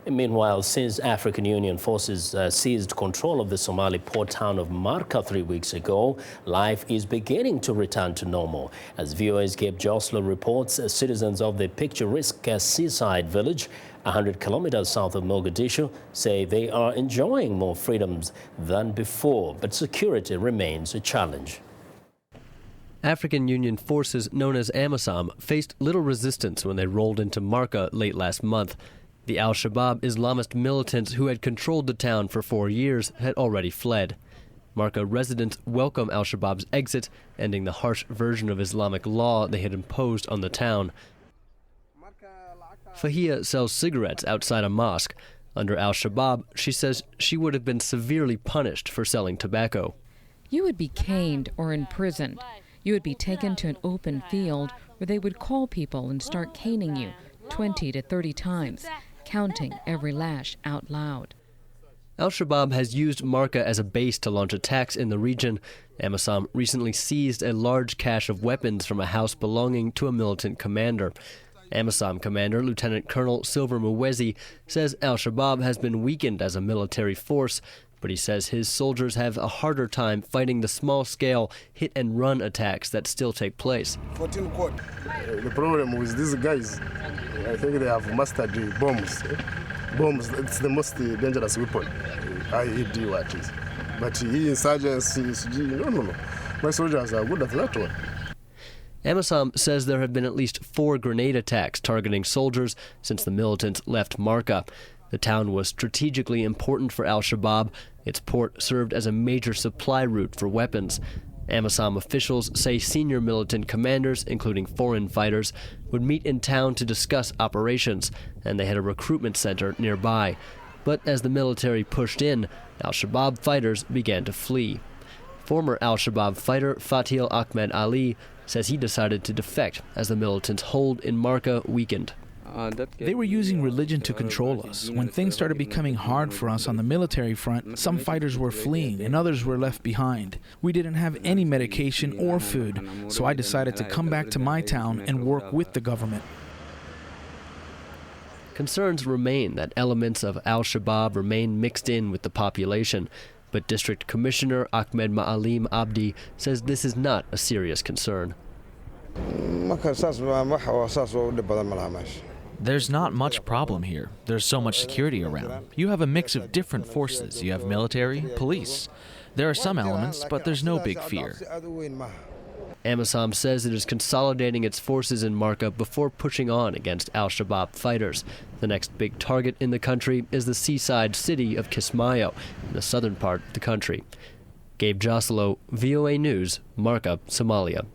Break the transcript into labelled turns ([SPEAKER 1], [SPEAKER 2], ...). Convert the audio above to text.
[SPEAKER 1] Meanwhile, since African Union forces seized control of the Somali port town of Marka 3 weeks ago, life is beginning to return to normal. As VOA's Gabe Joselow reports, citizens of the picturesque seaside village 100 kilometers south of Mogadishu say they are enjoying more freedoms than before, but security remains a challenge.
[SPEAKER 2] African Union forces known as AMISOM faced little resistance when they rolled into Marka late last month. The Al-Shabab Islamist militants who had controlled the town for 4 years had already fled. Marka residents welcome Al-Shabab's exit, ending the harsh version of Islamic law they had imposed on the town. Fathil sells cigarettes outside a mosque. Under Al-Shabab, she says she would have been severely punished for selling tobacco.
[SPEAKER 3] You would be caned or imprisoned. You would be taken to an open field where they would call people and start caning you 20 to 30 times, counting every lash out loud.
[SPEAKER 2] Al-Shabab has used Marka as a base to launch attacks in the region. AMISOM recently seized a large cache of weapons from a house belonging to a militant commander. AMISOM commander Lieutenant Colonel Silver Muhwezi says Al-Shabab has been weakened as a military force, but he says his soldiers have a harder time fighting the small-scale hit-and-run attacks that still take place.
[SPEAKER 4] The problem with these guys, I think they have mastered bombs. Bombs, it's the most dangerous weapon. IED what is. But insurgents, no. My soldiers are good at that one.
[SPEAKER 2] AMISOM says there have been at least 4 grenade attacks targeting soldiers since the militants left Marka. The town was strategically important for Al-Shabab. Its port served as a major supply route for weapons. AMISOM officials say senior militant commanders, including foreign fighters, would meet in town to discuss operations, and they had a recruitment center nearby. But as the military pushed in, Al-Shabab fighters began to flee. Former Al-Shabab fighter Fathil Ahmed Ali says he decided to defect as the militants' hold in Marka weakened.
[SPEAKER 5] They were using religion to control us. When things started becoming hard for us on the military front, some fighters were fleeing and others were left behind. We didn't have any medication or food, so I decided to come back to my town and work with the government.
[SPEAKER 2] Concerns remain that elements of Al-Shabab remain mixed in with the population, but District Commissioner Ahmed Ma'alim Abdi says this is not a serious concern.
[SPEAKER 6] There's not much problem here. There's so much security around. You have a mix of different forces. You have military, police. There are some elements, but there's no big fear.
[SPEAKER 2] AMISOM says it is consolidating its forces in Marka before pushing on against Al-Shabab fighters. The next big target in the country is the seaside city of Kismayo, in the southern part of the country. Gabe Joselow, VOA News, Marka, Somalia.